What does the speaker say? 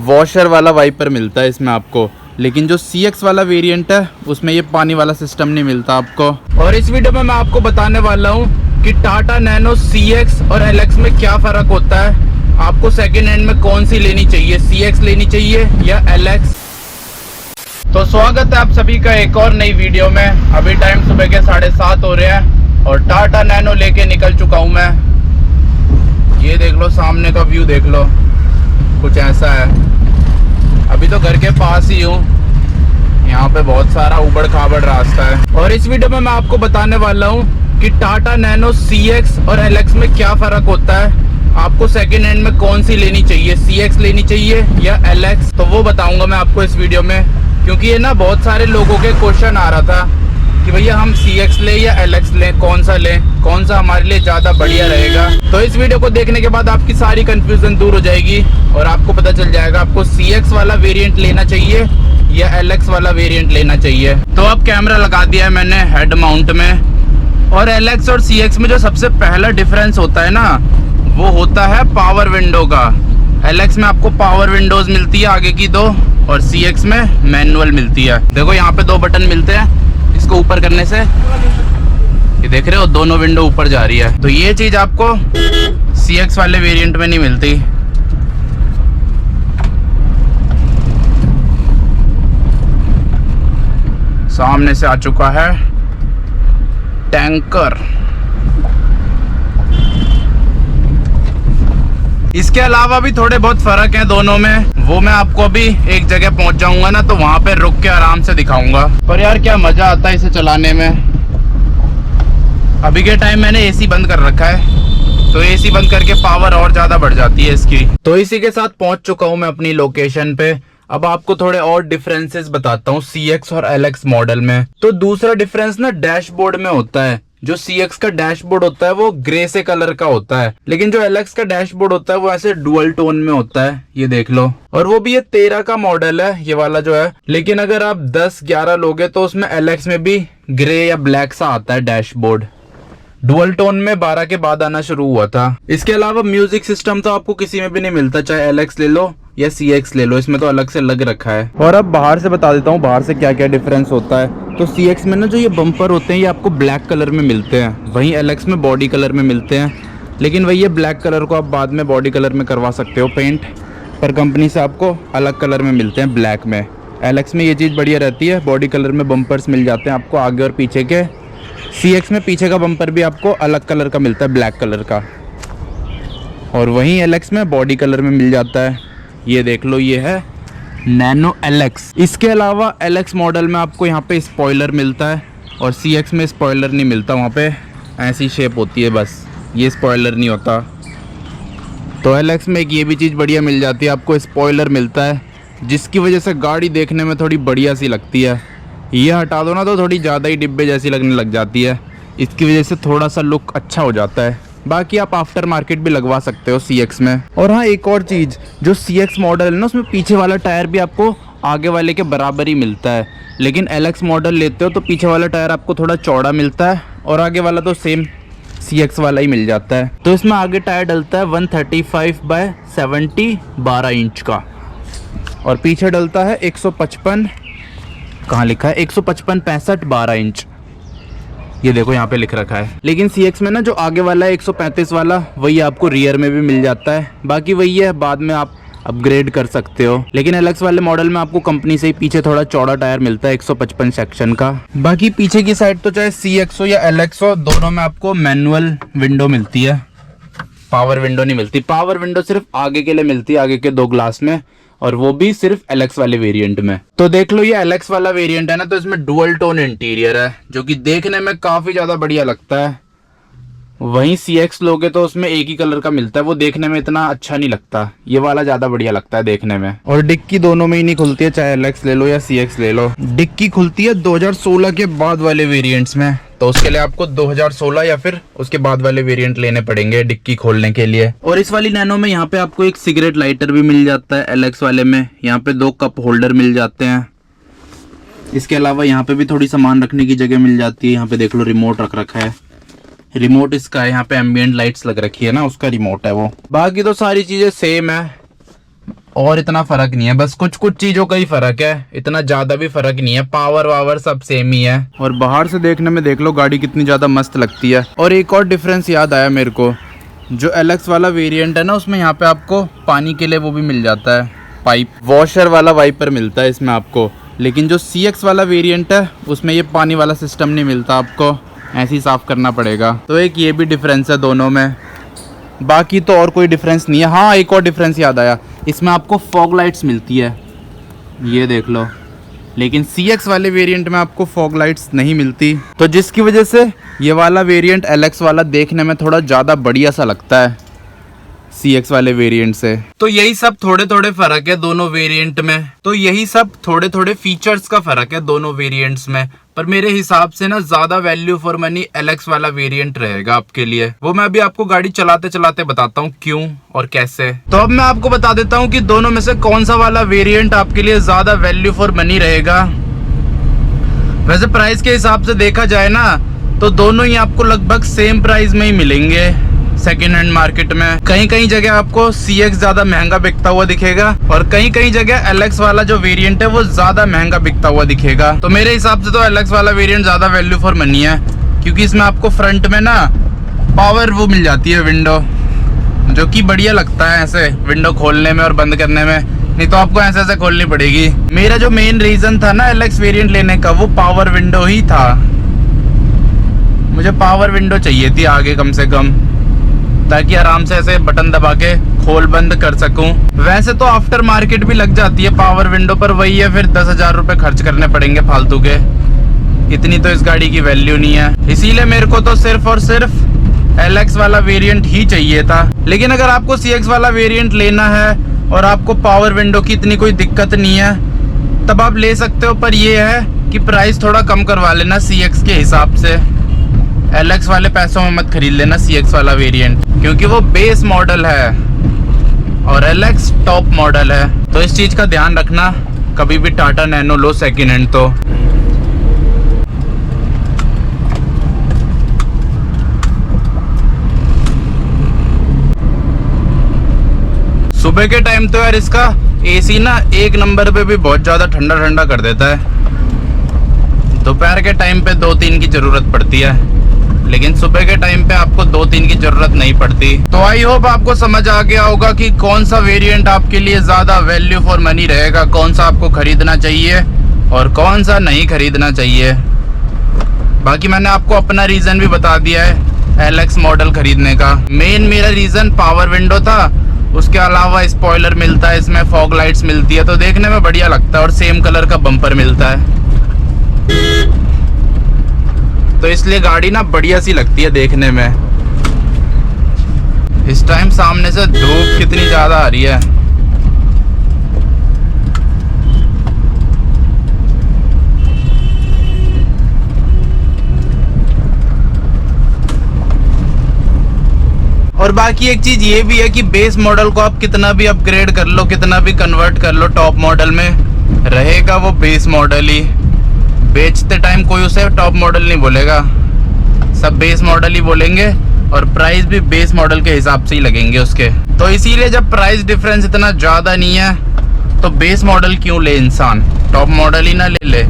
Washer वाला wiper मिलता है इसमें आपको, लेकिन जो CX वाला वेरिएंट है उसमें ये पानी वाला सिस्टम नहीं मिलता आपको। और इस वीडियो में मैं आपको बताने वाला हूँ कि टाटा नैनो CX और LX में क्या फ़र्क होता है, आपको सेकेंड हैंड में कौन सी लेनी चाहिए, CX लेनी चाहिए या LX। तो स्वागत है आप सभी का एक और नई वीडियो में। अभी टाइम सुबह के 7:30 हो रहे हैं और टाटा नैनो लेके निकल चुका हूँ मैं। ये देख लो, सामने का व्यू देख लो, कुछ ऐसा है। अभी तो घर के पास ही हूँ, यहाँ पे बहुत सारा उबड़ खाबड़ रास्ता है। और इस वीडियो में मैं आपको बताने वाला हूँ कि टाटा नैनो CX और LX में क्या फ़र्क होता है, आपको सेकेंड हैंड में कौन सी लेनी चाहिए, CX लेनी चाहिए या LX। तो वो बताऊंगा मैं आपको इस वीडियो में, क्योंकि ये ना बहुत सारे लोगों के क्वेश्चन आ रहा था कि भैया हम CX ले या LX लें, कौन सा लें, कौन सा हमारे लिए ज़्यादा बढ़िया रहेगा। तो इस वीडियो को देखने के बाद आपकी सारी कंफ्यूजन दूर हो जाएगी और आपको पता चल जाएगा आपको CX वाला वेरिएंट लेना चाहिए या LX वाला वेरिएंट लेना चाहिए। तो अब कैमरा लगा दिया है मैंने हेड माउंट में। और LX और CX में जो सबसे पहला डिफरेंस होता है ना, वो होता है पावर विंडो का। LX में आपको पावर विंडोज मिलती है आगे की दो, और CX में मैनुअल मिलती है। देखो यहाँ पे दो बटन मिलते हैं, इसको ऊपर करने से ये देख रहे हो दोनों विंडो ऊपर जा रही है। तो ये चीज आपको CX वाले वेरिएंट में नहीं मिलती। सामने से आ चुका है टैंकर। इसके अलावा भी थोड़े बहुत फर्क हैं दोनों में, वो मैं आपको अभी एक जगह पहुंच जाऊंगा ना, तो वहां पे रुक के आराम से दिखाऊंगा। पर यार क्या मजा आता है इसे चलाने में। अभी के टाइम मैंने AC बंद कर रखा है, तो AC बंद करके पावर और ज्यादा बढ़ जाती है इसकी। तो इसी के साथ पहुंच चुका हूं मैं अपनी लोकेशन पे। अब आपको थोड़े और डिफरेंसेस बताता हूँ CX और LX मॉडल में। तो दूसरा डिफरेंस ना डैशबोर्ड में होता है। जो CX का डैशबोर्ड होता है वो ग्रे से कलर का होता है, लेकिन जो LX का डैशबोर्ड होता है वो ऐसे डुअल टोन में होता है, ये देख लो। और वो भी ये 13 का मॉडल है ये वाला जो है, लेकिन अगर आप 10-11 लोगे तो उसमें LX में भी ग्रे या ब्लैक सा आता है डैशबोर्ड। डुअल टोन में 12 के बाद आना शुरू हुआ था। इसके अलावा म्यूजिक सिस्टम तो आपको किसी में भी नहीं मिलता, चाहे LX ले लो या CX ले लो, इसमें तो अलग से लग रखा है। और अब बाहर से बता देता हूँ बाहर से क्या क्या डिफरेंस होता है। तो CX में ना जो ये बम्पर होते हैं ये आपको ब्लैक कलर में मिलते हैं, वहीं LX में बॉडी कलर में मिलते हैं। लेकिन वही ये ब्लैक कलर को आप बाद में बॉडी कलर में करवा सकते हो पेंट, पर कंपनी से आपको अलग कलर में मिलते हैं, ब्लैक में। LX में ये चीज़ बढ़िया रहती है, बॉडी कलर में बम्पर्स मिल जाते हैं आपको आगे और पीछे के। CX में पीछे का बम्पर भी आपको अलग कलर का मिलता है, ब्लैक कलर का। और वहीं LX में बॉडी कलर में मिल जाता है, ये देख लो, ये है नैनो LX। इसके अलावा LX मॉडल में आपको यहाँ पे स्पॉइलर मिलता है और CX में स्पॉइलर नहीं मिलता, वहाँ पे ऐसी शेप होती है बस, ये स्पॉइलर नहीं होता। तो LX में एक ये भी चीज़ बढ़िया मिल जाती है, आपको स्पॉइलर मिलता है, जिसकी वजह से गाड़ी देखने में थोड़ी बढ़िया सी लगती है। ये हटा दो ना तो थोड़ी ज़्यादा ही डिब्बे जैसी लगने लग जाती है, इसकी वजह से थोड़ा सा लुक अच्छा हो जाता है। बाकी आप आफ्टर मार्केट भी लगवा सकते हो CX में। और हाँ, एक और चीज़, जो CX मॉडल है ना उसमें पीछे वाला टायर भी आपको आगे वाले के बराबर ही मिलता है, लेकिन LX मॉडल लेते हो तो पीछे वाला टायर आपको थोड़ा चौड़ा मिलता है और आगे वाला तो सेम CX वाला ही मिल जाता है। तो इसमें आगे टायर डलता है 135/70 12 इंच का, और पीछे डलता है 155, कहाँ लिखा है, 155/65 12 इंच, ये देखो यहाँ पे लिख रखा है। लेकिन CX में ना जो आगे वाला है 135 वाला, वही आपको रियर में भी मिल जाता है। बाकी वही है, बाद में आप अपग्रेड कर सकते हो। लेकिन LX वाले मॉडल में आपको कंपनी से ही पीछे थोड़ा चौड़ा टायर मिलता है 155 सेक्शन का। बाकी पीछे की साइड तो चाहे CX हो या LX हो, दोनों में आपको मैनुअल विंडो मिलती है, पावर विंडो नहीं मिलती। पावर विंडो सिर्फ आगे के लिए मिलती है, आगे के 2 ग्लास में, और वो भी सिर्फ LX वाले वेरिएंट में। तो देख लो, ये LX वाला वेरिएंट है ना, तो इसमें डुअल टोन इंटीरियर है, जो कि देखने में काफी ज्यादा बढ़िया लगता है। वहीं CX लोगे तो उसमें एक ही कलर का मिलता है, वो देखने में इतना अच्छा नहीं लगता, ये वाला ज्यादा बढ़िया लगता है देखने में। और डिक्की दोनों में ही नहीं खुलती है, चाहे LX ले लो या CX ले लो। डिक्की खुलती है 2016 के बाद वाले वेरिएंट्स में, तो उसके लिए आपको 2016 या फिर उसके बाद वाले वेरिएंट लेने पड़ेंगे डिक्की खोलने के लिए। और इस वाली नैनो में यहाँ पे आपको एक सिगरेट लाइटर भी मिल जाता है, LX वाले में यहाँ पे 2 कप होल्डर मिल जाते हैं। इसके अलावा यहाँ पे भी थोड़ी सामान रखने की जगह मिल जाती है, यहाँ पे देख लो रिमोट रख रखा है, रिमोट इसका है, यहाँ पे एम्बिएंट लाइट्स लग रखी है ना, उसका रिमोट है वो। बाकी तो सारी चीजें सेम है। और इतना फर्क नहीं है, बस कुछ कुछ चीजों का ही फर्क है, इतना ज्यादा भी फर्क नहीं है, पावर वावर सब सेम ही है। और बाहर से देखने में देख लो गाड़ी कितनी ज्यादा मस्त लगती है। और एक और डिफरेंस याद आया मेरे को, जो एलेक्स वाला वेरिएंट है ना उसमें यहाँ पे आपको पानी के लिए वो भी मिल जाता है, पाइप वॉशर वाला वाइपर मिलता है इसमें आपको। लेकिन जो CX वाला वेरिएंट है उसमें ये पानी वाला सिस्टम नहीं मिलता, आपको ऐसे ही साफ करना पड़ेगा। तो एक ये भी डिफरेंस है दोनों में, बाकी तो और कोई डिफरेंस नहीं है। हाँ एक और डिफरेंस याद आया, इसमें आपको फॉग लाइट्स मिलती है, ये देख लो। लेकिन CX वाले वेरिएंट में आपको फॉग लाइट्स नहीं मिलती, तो जिसकी वजह से ये वाला वेरिएंट LX वाला देखने में थोड़ा ज़्यादा बढ़िया सा लगता है CX वाले वेरिएंट से। तो यही सब थोड़े थोड़े फर्क है दोनों वेरिएंट में, तो यही सब थोड़े थोड़े फीचर्स का फर्क है दोनों वेरिएंट्स में। पर मेरे हिसाब से ना ज्यादा वैल्यू फॉर मनी LX वाला वेरिएंट रहेगा आपके लिए। वो मैं अभी आपको गाड़ी चलाते चलाते बताता हूँ क्यों और कैसे। तो अब मैं आपको बता देता हूँ कि दोनों में से कौन सा वाला वेरिएंट आपके लिए ज्यादा वैल्यू फॉर मनी रहेगा। वैसे प्राइस के हिसाब से देखा जाए ना तो दोनों ही आपको लगभग सेम प्राइस में ही मिलेंगे सेकेंड हैंड मार्केट में। कहीं कहीं जगह आपको CX ज्यादा महंगा बिकता हुआ दिखेगा और कहीं कहीं जगह LX वाला जो वेरिएंट है वो ज्यादा महंगा बिकता हुआ दिखेगा। तो मेरे हिसाब से तो LX वाला वेरिएंट ज्यादा वैल्यू फॉर मनी है, क्योंकि इसमें आपको फ्रंट में ना पावर वो मिल जाती है विंडो, जो कि बढ़िया लगता है ऐसे विंडो खोलने में और बंद करने में, नहीं तो आपको ऐसे ऐसे खोलनी पड़ेगी। मेरा जो मेन रीजन था ना LX वेरिएंट लेने का वो पावर विंडो ही था, मुझे पावर विंडो चाहिए थी आगे कम से कम, ताकि आराम से ऐसे बटन दबा के खोल बंद कर सकूं। वैसे तो आफ्टर मार्केट भी लग जाती है पावर विंडो, पर वही है फिर 10,000 रुपए खर्च करने पड़ेंगे फालतू के, इतनी तो इस गाड़ी की वैल्यू नहीं है। इसीलिए मेरे को तो सिर्फ और सिर्फ LX वाला वेरिएंट ही चाहिए था। लेकिन अगर आपको CX वाला वेरिएंट लेना है और आपको पावर विंडो की इतनी कोई दिक्कत नहीं है तब आप ले सकते हो, पर यह है कि प्राइस थोड़ा कम करवा लेना CX के हिसाब से। LX वाले पैसों में मत खरीद लेना CX वाला वेरिएंट, क्योंकि वो बेस मॉडल है और LX टॉप मॉडल है। तो इस चीज का ध्यान रखना, कभी भी टाटा नैनो लो सेकेंड हैंड। तो सुबह के टाइम तो यार इसका AC ना एक नंबर पे भी बहुत ज्यादा ठंडा ठंडा कर देता है। दोपहर के टाइम पे 2-3 की जरूरत पड़ती है, लेकिन सुबह के टाइम पे आपको 2-3 की जरूरत नहीं पड़ती। तो आई होप आपको समझ आ गया होगा कि कौन सा वेरिएंट आपके लिए ज्यादा वैल्यू फॉर मनी रहेगा, कौन सा आपको खरीदना चाहिए और कौन सा नहीं खरीदना चाहिए। बाकी मैंने आपको अपना रीजन भी बता दिया है LX मॉडल खरीदने का। मेन मेरा रीजन पावर विंडो था, उसके अलावा स्पॉइलर मिलता है इसमें, फॉग लाइट्स मिलती है तो देखने में बढ़िया लगता है और सेम कलर का बम्पर मिलता है, तो इसलिए गाड़ी ना बढ़िया सी लगती है देखने में। इस टाइम सामने से धूप कितनी ज्यादा आ रही है। और बाकी एक चीज ये भी है कि बेस मॉडल को आप कितना भी अपग्रेड कर लो, कितना भी कन्वर्ट कर लो टॉप मॉडल में, रहेगा वो बेस मॉडल ही। बेचते टाइम कोई उसे टॉप मॉडल नहीं बोलेगा, सब बेस मॉडल ही बोलेंगे और प्राइस भी बेस मॉडल के हिसाब से ही लगेंगे उसके। तो इसीलिए जब प्राइस डिफरेंस इतना ज्यादा नहीं है तो बेस मॉडल क्यों ले इंसान, टॉप मॉडल ही ना ले ले।